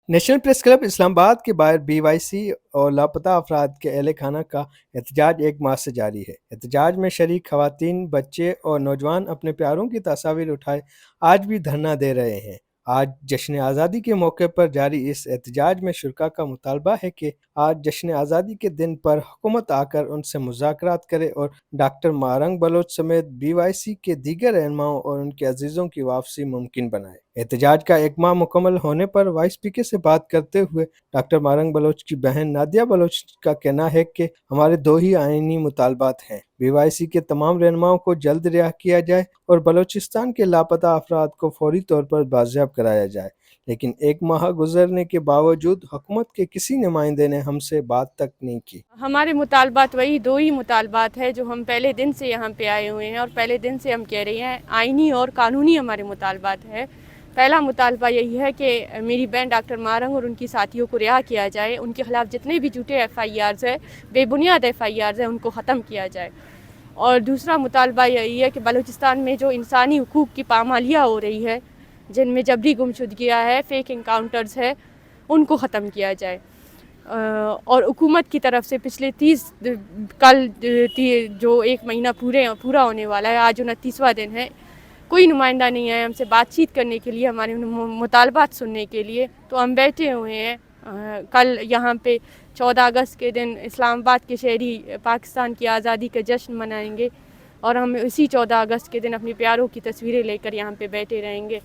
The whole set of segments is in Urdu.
نیشنل پریس کلب اسلام آباد کے باہر BYC اور لاپتہ افراد کے اہل خانہ کا احتجاج 1 ماہ سے جاری ہے۔ احتجاج میں شریک خواتین، بچے اور نوجوان اپنے پیاروں کی تصاویر اٹھائے آج بھی دھرنا دے رہے ہیں۔ آج جشن آزادی کے موقع پر جاری اس احتجاج میں شرکاء کا مطالبہ ہے کہ آج جشن آزادی کے دن پر حکومت آ کر ان سے مذاکرات کرے اور ڈاکٹر مارنگ بلوچ سمیت BYC کے دیگر رہنماؤں اور ان کے عزیزوں کی واپسی ممکن بنائے۔ احتجاج کا 1 ماہ مکمل ہونے پر وائس اسپیکر سے بات کرتے ہوئے ڈاکٹر مارنگ بلوچ کی بہن نادیہ بلوچ کا کہنا ہے کہ ہمارے 2 ہی آئینی مطالبات ہیں۔ BYC کے تمام رہنماؤں کو جلد رہا کیا جائے اور بلوچستان کے لاپتہ افراد کو فوری طور پر بازیاب کرایا جائے، لیکن 1 ماہ گزرنے کے باوجود حکومت کے کسی نمائندے نے ہم سے بات تک نہیں کی۔ ہمارے مطالبات وہی 2 ہی مطالبات ہیں جو ہم پہلے دن سے یہاں پہ آئے ہوئے ہیں اور پہلے دن سے ہم کہہ رہے ہیں، آئینی اور قانونی ہمارے مطالبات ہیں۔ پہلا مطالبہ یہی ہے کہ میری بہن ڈاکٹر مارنگ اور ان کی ساتھیوں کو رہا کیا جائے، ان کے خلاف جتنے بھی جھوٹے FIRs ہیں، بے بنیاد FIRs ہیں، ان کو ختم کیا جائے۔ اور دوسرا مطالبہ یہی ہے کہ بلوچستان میں جو انسانی حقوق کی پامالیاں ہو رہی ہے، جن میں جبری گمشدگیاں ہے، فیک انکاؤنٹرز ہے، ان کو ختم کیا جائے۔ اور حکومت کی طرف سے پچھلے جو 1 مہینہ پورا ہونے والا ہے، آج 29واں دن ہے، کوئی نمائندہ نہیں آیا ہم سے بات چیت کرنے کے لیے، ہمارے مطالبات سننے کے لیے، تو ہم بیٹھے ہوئے ہیں۔ کل یہاں پہ 14 اگست کے دن اسلام آباد کے شہری پاکستان کی آزادی کا جشن منائیں گے اور ہم اسی 14 اگست کے دن اپنے پیاروں کی تصویریں لے کر یہاں پہ بیٹھے رہیں گے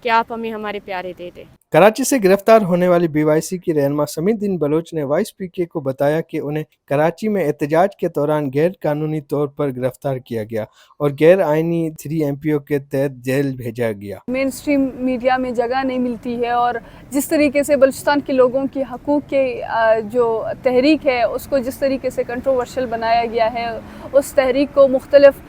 کہ آپ ہمیں ہمارے پیارے دے دیں۔ کراچی سے گرفتار ہونے والی BYC کی رہنما سمیع الدین بلوچ نے وائس اسپیکر کو بتایا کہ انہیں کراچی میں احتجاج کے دوران غیر قانونی طور پر گرفتار کیا گیا اور غیر آئینی 3 MPO کے تحت جیل بھیجا گیا۔ مین اسٹریم میڈیا میں جگہ نہیں ملتی ہے اور جس طریقے سے بلوچستان کے لوگوں کی حقوق کے جو تحریک ہے اس کو جس طریقے سے کنٹروورشل بنایا گیا ہے، اس تحریک کو مختلف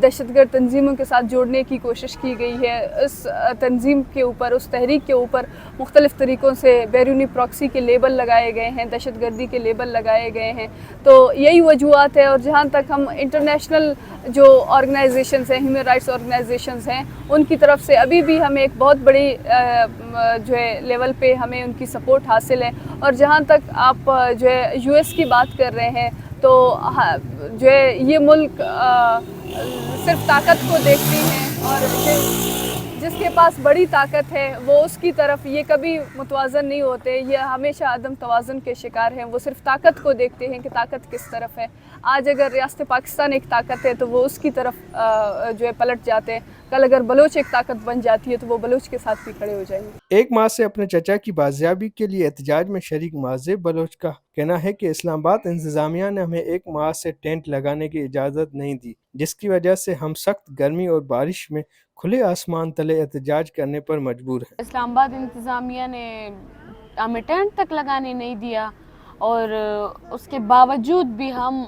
دہشت گرد تنظیموں کے ساتھ جوڑنے کی کوشش کی گئی ہے۔ اس تنظیم کے اوپر، اس تحریک کے اوپر مختلف طریقوں سے بیرونی پراکسی کے لیبل لگائے گئے ہیں، دہشت گردی کے لیبل لگائے گئے ہیں، تو یہی وجوہات ہے۔ اور جہاں تک ہم انٹرنیشنل جو آرگنائزیشنز ہیں، ہیومن رائٹس آرگنائزیشنز ہیں، ان کی طرف سے ابھی بھی ہمیں ایک بہت بڑی جو ہے لیول پہ ہمیں ان کی سپورٹ حاصل ہے۔ اور جہاں تک آپ جو ہے US کی بات کر رہے ہیں، تو جو ہے یہ ملک صرف طاقت کو دیکھتی ہیں اور جس کے پاس بڑی طاقت ہے وہ اس کی طرف یہ کبھی متوازن نہیں ہوتے، یہ ہمیشہ عدم توازن کے شکار ہیں۔ وہ صرف طاقت کو دیکھتے ہیں کہ طاقت کس طرف ہے۔ آج اگر ریاست پاکستان ایک طاقت ہے تو وہ اس کی طرف جو ہے پلٹ جاتے ہیں، کل اگر بلوچ ایک طاقت بن جاتی ہے تو وہ بلوچ کے ساتھ بھی کھڑے ہو جائیں گے۔ 1 ماہ سے اپنے چچا کی بازیابی کے لیے احتجاج میں شریک معذب بلوچ کا کہنا ہے کہ اسلام آباد انتظامیہ نے ہمیں 1 ماہ سے ٹینٹ لگانے کی اجازت نہیں دی، جس کی وجہ سے ہم سخت گرمی اور بارش میں کھلے آسمان تلے احتجاج کرنے پر مجبور ہیں۔ اسلام آباد انتظامیہ نے ہمیں ٹینٹ تک لگانے نہیں دیا اور اس کے باوجود بھی ہم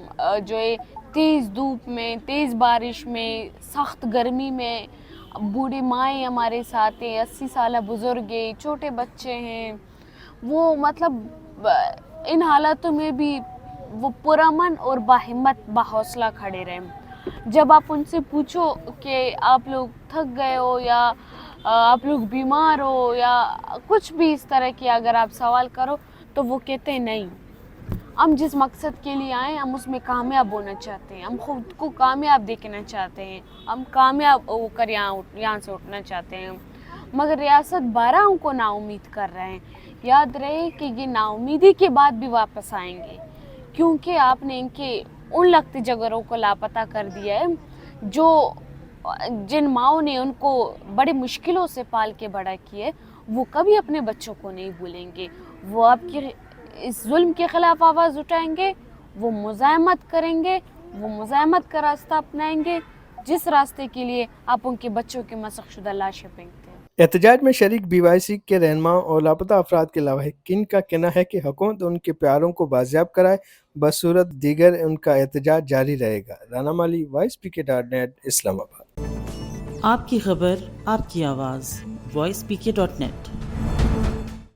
جو ہے تیز دھوپ میں، تیز بارش میں، سخت گرمی میں، بوڑھی مائیں ہمارے ساتھ ہیں، 80 سالہ بزرگ ہیں، چھوٹے بچے ہیں، وہ مطلب ان حالاتوں میں بھی وہ پرامن اور باہمت باحوصلہ کھڑے رہے۔ جب آپ ان سے پوچھو کہ آپ لوگ تھک گئے ہو یا آپ لوگ بیمار ہو یا کچھ بھی اس طرح کی اگر آپ سوال کرو تو وہ کہتے ہیں نہیں، ہم جس مقصد کے لیے آئے ہم اس میں کامیاب ہونا چاہتے ہیں، ہم خود کو کامیاب دیکھنا چاہتے ہیں، ہم کامیاب ہو کر یہاں سے اٹھنا چاہتے ہیں، مگر ریاست 12 کو نا امید کر رہے ہیں۔ یاد رہے کہ یہ نا امیدی کے بعد بھی واپس آئیں گے، کیونکہ آپ نے ان کے ان لخت جگروں کو لاپتہ کر دیا ہے جو جن ماؤں نے ان کو بڑی مشکلوں سے پال کے بڑا کیے، وہ کبھی اپنے بچوں کو نہیں بھولیں گے۔ وہ آپ کے اس ظلم کے خلاف آواز اٹھائیں گے، وہ مزاحمت کریں گے، وہ مزاحمت کا راستہ اپنائیں گے جس راستے کے لیے آپ ان کے بچوں کے مسخ شدہ لاشیں پھینکتے ہیں۔ احتجاج میں شریک BYC کے رہنماؤں اور لاپتہ افراد کے لواحقین کا کہنا ہے کہ حکومت ان کے پیاروں کو بازیاب کرائے، بصورت دیگر ان کا احتجاج جاری رہے گا۔ رانا مالی، voicepk.net، اسلام آباد۔ آپ کی خبر، آپ کی آواز، voicepk.net۔